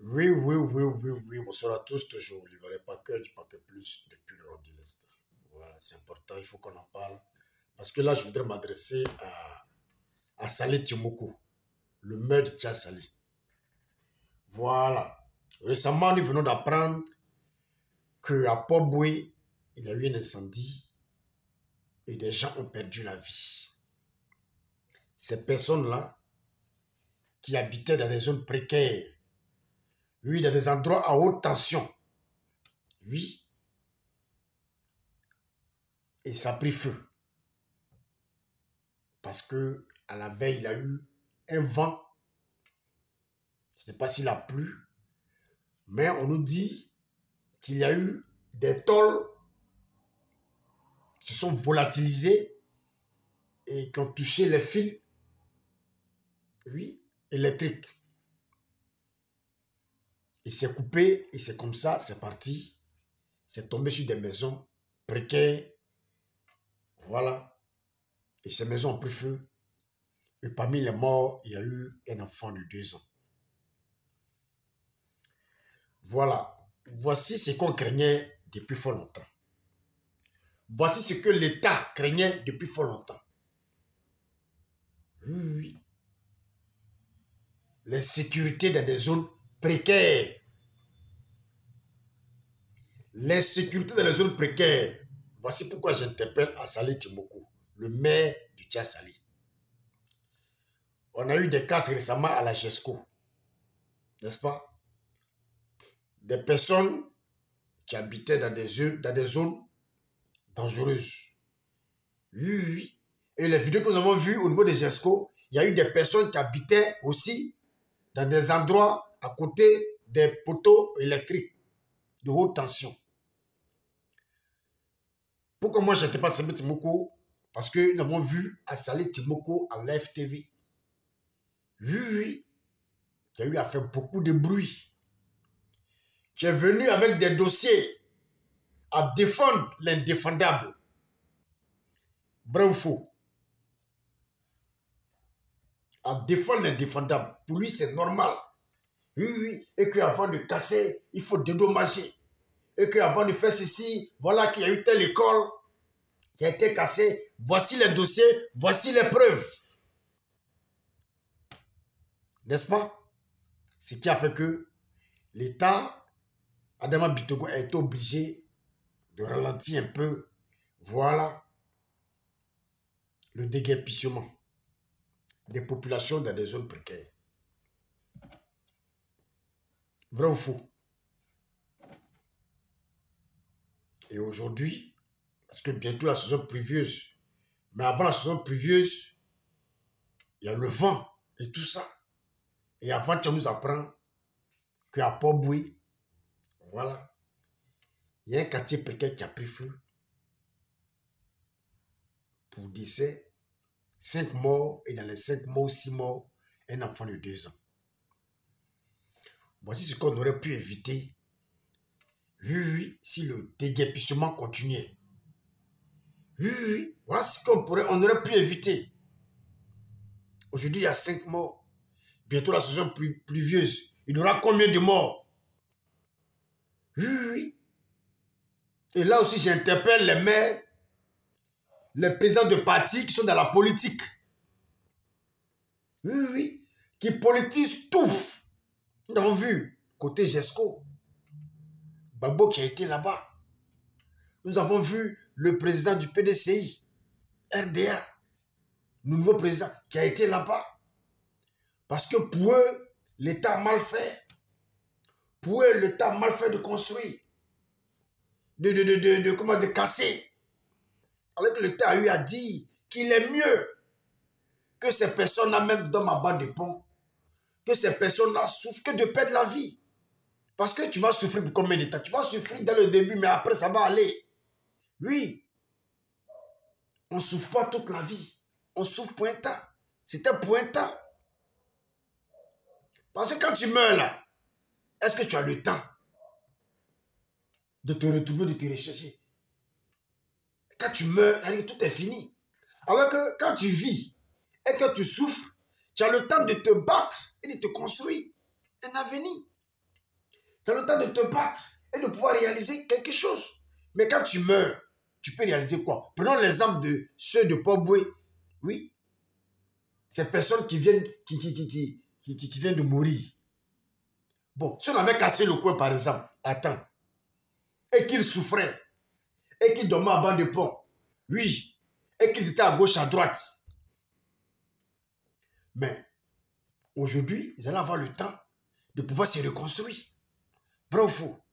Oui, oui, oui, oui, oui. Bonsoir à tous, toujours. Livre pas que du paquet plus depuis l'Europe de l'Est. Voilà, c'est important, il faut qu'on en parle. Parce que là, je voudrais m'adresser à Saleh Timoko, le maire de Tchad Saleh. Voilà. Récemment, nous venons d'apprendre qu'à Port-Boué, il y a eu un incendie et des gens ont perdu la vie. Ces personnes-là, qui habitaient dans des zones précaires, oui, dans des endroits à haute tension, oui, et ça a pris feu. Parce que à la veille, il y a eu un vent. Je ne sais pas s'il a plu, mais on nous dit qu'il y a eu des tôles qui se sont volatilisées et qui ont touché les fils, oui, électriques. Il s'est coupé et c'est comme ça, c'est parti. C'est tombé sur des maisons précaires. Voilà. Et ces maisons ont pris feu. Et parmi les morts, il y a eu un enfant de 2 ans. Voilà. Voici ce qu'on craignait depuis fort longtemps. Voici ce que l'État craignait depuis fort longtemps. Oui. L'insécurité dans des zones précaires. L'insécurité dans les zones précaires. Voici pourquoi j'interpelle à Saleh Timoko, le maire du Tchad Saleh. On a eu des cas récemment à la GESCO, n'est-ce pas? Des personnes qui habitaient dans des zones dangereuses. Oui, oui. Et les vidéos que nous avons vues au niveau des GESCO, il y a eu des personnes qui habitaient aussi dans des endroits à côté des poteaux électriques de haute tension. Pourquoi moi je n'étais pas Saleh Timoko? Parce que nous avons vu à Saleh Timoko à Live TV. Oui, oui. Qui a eu à faire beaucoup de bruit. Qui est venu avec des dossiers à défendre l'indéfendable. Vrai ou faux? À défendre l'indéfendable. Pour lui, c'est normal. Oui, oui. Et qu'avant de casser, il faut dédommager. Et qu'avant de faire ceci, voilà qu'il y a eu telle école qui a été cassée. Voici les dossiers, voici les preuves. N'est-ce pas? Ce qui a fait que l'État, Adama Bitogo, a été obligé de ralentir un peu. Voilà le déguerpissement des populations dans des zones précaires. Vrai ou faux? Et aujourd'hui, parce que bientôt la saison pluvieuse, mais avant la saison pluvieuse, il y a le vent et tout ça. Et avant, tu nous apprends qu'à Port-Boué, voilà, il y a un quartier précaire qui a pris feu. Pour décès, 5 morts, et dans les 5 morts, 6 morts, un enfant de 2 ans. Voici ce qu'on aurait pu éviter, oui, si le déguerpissement continuait. Oui, voilà ce qu'on aurait pu éviter. Aujourd'hui, il y a 5 morts. Bientôt la saison pluvieuse. Il y aura combien de morts? Oui. Et là aussi, j'interpelle les maires, les présidents de partis qui sont dans la politique. Oui. Qui politisent tout. Nous avons vu, côté GESCO, Babo qui a été là-bas. Nous avons vu le président du PDCI, RDA, le nouveau président qui a été là-bas. Parce que pour eux, l'État a mal fait. Pour eux, l'État a mal fait de construire, de casser. Alors que l'État a eu à dire qu'il est mieux que ces personnes-là, même dans ma bande de pont, que ces personnes-là souffrent que de perdre la vie. Parce que tu vas souffrir pour combien de temps? Tu vas souffrir dès le début, mais après, ça va aller. Oui. On ne souffre pas toute la vie. On souffre pour un temps. C'était pour un temps. Parce que quand tu meurs là, est-ce que tu as le temps de te retrouver, de te rechercher? Quand tu meurs, tout est fini. Alors que quand tu vis et que tu souffres, tu as le temps de te battre et de te construire un avenir. Tu as le temps de te battre et de pouvoir réaliser quelque chose. Mais quand tu meurs, tu peux réaliser quoi? Prenons l'exemple de ceux de Poboué. Oui. Ces personnes qui viennent, qui viennent de mourir. Bon, si on avait cassé le coin, par exemple, attends, et qu'ils souffraient, et qu'ils dormaient à bas de pont, oui, et qu'ils étaient à gauche, à droite. Mais aujourd'hui, ils allaient avoir le temps de pouvoir se reconstruire. Vrai ou faux?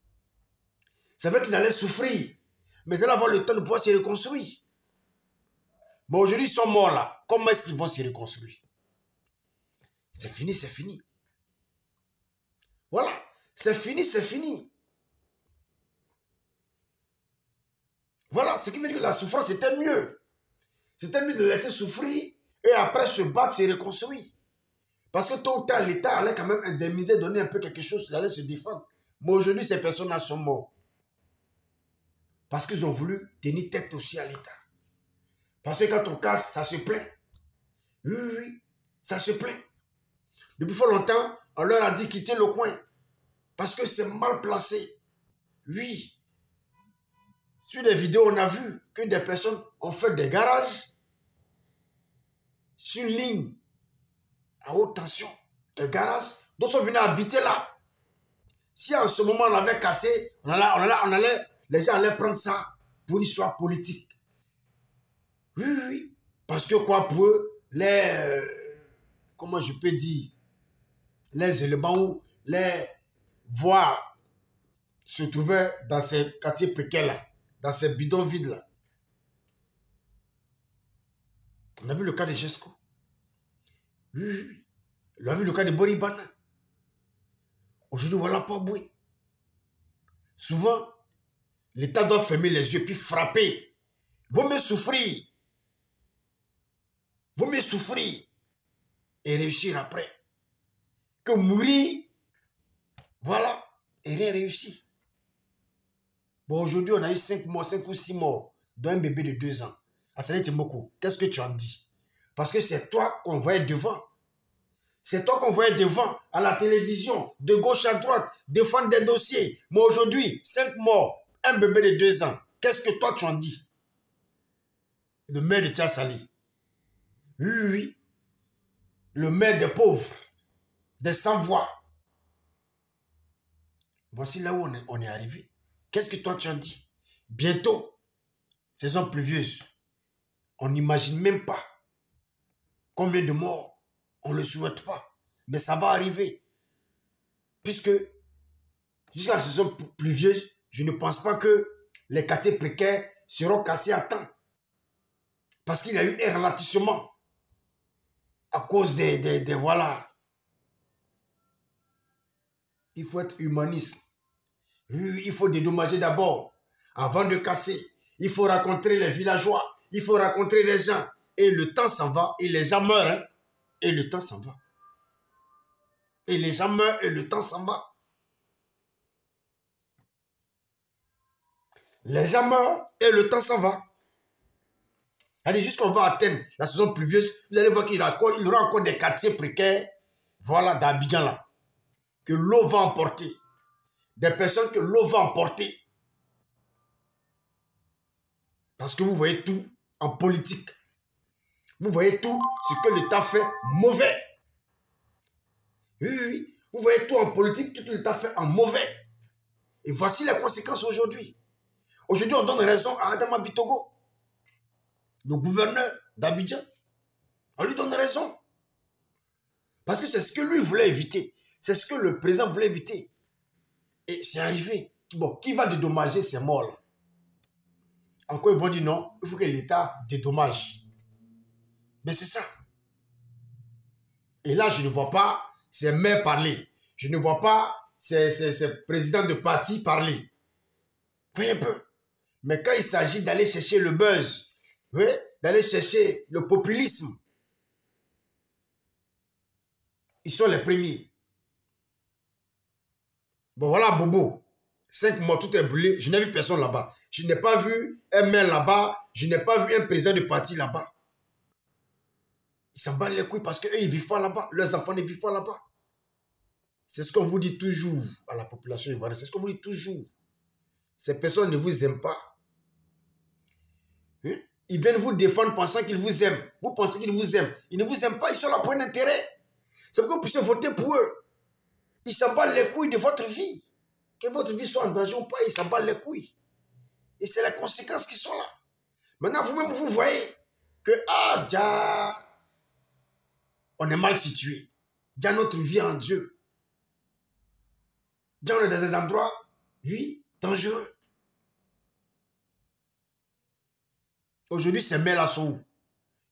C'est vrai qu'ils allaient souffrir, mais ils allaient avoir le temps de pouvoir se reconstruire. Mais aujourd'hui, ils sont morts là. Comment est-ce qu'ils vont se reconstruire? C'est fini, c'est fini. Voilà, c'est fini, c'est fini. Voilà, ce qui veut dire que la souffrance, c'était mieux. C'était mieux de laisser souffrir et après se battre, se reconstruire. Parce que tôt ou tard, l'État allait quand même indemniser, donner un peu quelque chose, il allait se défendre. Mais aujourd'hui, ces personnes-là sont mortes. Parce qu'ils ont voulu tenir tête aussi à l'État. Parce que quand on casse, ça se plaint. Oui, oui, oui, ça se plaint. Depuis fort longtemps, on leur a dit quitter le coin. Parce que c'est mal placé. Oui. Sur les vidéos, on a vu que des personnes ont fait des garages sur une ligne à haute tension. Des garages. D'autres sont venus habiter là. Si en ce moment on avait cassé, les gens allaient prendre ça pour une histoire politique. Oui, oui, oui. Parce que quoi, pour eux, comment je peux dire, les éléments où les voies se trouvaient dans ces quartiers précaires-là, dans ces bidons vides-là. On a vu le cas de Gesco. Oui, oui, oui. On a vu le cas de Boribana. Aujourd'hui, voilà Poboué. Souvent, l'État doit fermer les yeux puis frapper. Vaut mieux souffrir. Vaut mieux souffrir et réussir après que mourir, voilà, et rien réussir. Bon, aujourd'hui, on a eu 5 morts, 5 ou 6 morts d'un bébé de 2 ans. Assané Timoko, qu'est-ce que tu en dis? Parce que c'est toi qu'on voyait devant. C'est toi qu'on voyait devant, à la télévision, de gauche à droite, défendre des dossiers. Mais aujourd'hui, 5 morts, un bébé de 2 ans. Qu'est-ce que toi tu en dis? Le maire de Tiassali. Oui, oui, oui. Le maire des pauvres, des sans-voix. Voici là où on est arrivé. Qu'est-ce que toi tu en dis? Bientôt, saison pluvieuse. On n'imagine même pas combien de morts. On ne le souhaite pas. Mais ça va arriver. Puisque jusqu'à la saison pluvieuse, je ne pense pas que les quartiers précaires seront cassés à temps. Parce qu'il y a eu un ralentissement à cause des voilà. Il faut être humaniste. Il faut dédommager d'abord. Avant de casser, il faut rencontrer les villageois. Il faut rencontrer les gens. Et le temps s'en va. Et les gens meurent. Hein? Et le temps s'en va. Et les gens meurent et le temps s'en va. Les gens meurent et le temps s'en va. Allez, jusqu'on va atteindre la saison pluvieuse, vous allez voir qu'il y aura encore des quartiers précaires, voilà, d'Abidjan là, que l'eau va emporter. Des personnes que l'eau va emporter. Parce que vous voyez tout en politique. Vous voyez tout ce que l'État fait mauvais. Oui, oui, oui. Vous voyez tout en politique, tout l'État fait en mauvais. Et voici les conséquences aujourd'hui. Aujourd'hui, on donne raison à Adama Bitogo, le gouverneur d'Abidjan. On lui donne raison. Parce que c'est ce que lui voulait éviter. C'est ce que le président voulait éviter. Et c'est arrivé. Bon, qui va dédommager ces morts-là? Encore, ils vont dire non, il faut que l'État dédommage. Mais c'est ça. Et là, je ne vois pas ces maires parler. Je ne vois pas ces présidents de parti parler. Voyez un peu. Mais quand il s'agit d'aller chercher le buzz, oui, d'aller chercher le populisme, ils sont les premiers. Bon, voilà Bobo. 5 mois, tout est brûlé. Je n'ai vu personne là-bas. Je n'ai pas vu un maire là-bas. Je n'ai pas vu un président de parti là-bas. Ils s'en battent les couilles parce qu'eux, ils ne vivent pas là-bas. Leurs enfants ne vivent pas là-bas. C'est ce qu'on vous dit toujours à la population ivoirienne. C'est ce qu'on vous dit toujours. Ces personnes ne vous aiment pas. Ils viennent vous défendre pensant qu'ils vous aiment. Vous pensez qu'ils vous aiment. Ils ne vous aiment pas, ils sont là pour un intérêt. C'est pour que vous puissiez voter pour eux. Ils s'en battent les couilles de votre vie. Que votre vie soit en danger ou pas, ils s'en battent les couilles. Et c'est les conséquences qui sont là. Maintenant, vous-même, vous voyez que, déjà, on est mal situé. Déjà, notre vie en Dieu. Déjà, on est dans des endroits, oui, dangereux. Aujourd'hui, ces maires-là sont où?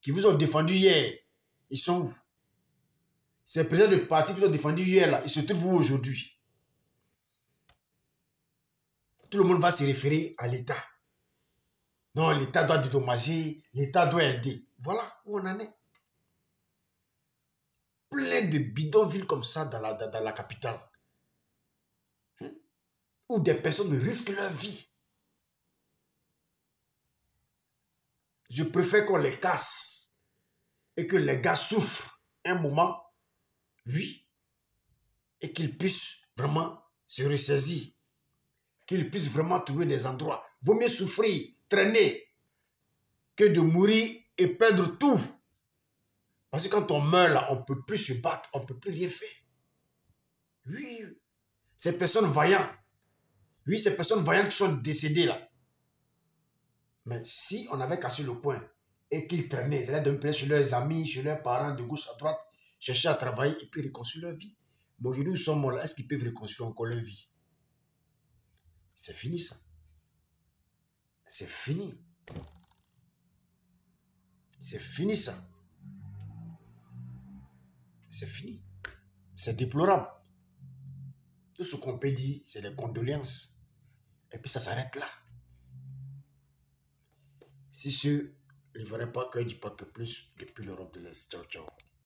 Qui vous ont défendu hier, ils sont où? Ces présidents de parti qui vous ont défendu hier, là, ils se trouvent où aujourd'hui? Tout le monde va se référer à l'État. Non, l'État doit dédommager, l'État doit aider. Voilà où on en est. Plein de bidonvilles comme ça dans la capitale. Où des personnes risquent leur vie. Je préfère qu'on les casse et que les gars souffrent un moment, oui, et qu'ils puissent vraiment se ressaisir, qu'ils puissent vraiment trouver des endroits. Vaut mieux souffrir, traîner, que de mourir et perdre tout. Parce que quand on meurt là, on ne peut plus se battre, on ne peut plus rien faire. Oui, ces personnes vaillantes, oui, ces personnes vaillantes qui sont décédées là. Mais si on avait cassé le coin et qu'ils traînaient, ils allaient d'un place chez leurs amis, chez leurs parents, de gauche à droite, chercher à travailler et puis reconstruire leur vie. Mais aujourd'hui, ils sont morts là. Est-ce qu'ils peuvent reconstruire encore leur vie? C'est fini ça. C'est fini. C'est fini ça. C'est fini. C'est déplorable. Tout ce qu'on peut dire, c'est des condoléances. Et puis ça s'arrête là. Si ce, il ne faudrait pas que je parle plus depuis l'Europe de l'Est. Ciao, ciao.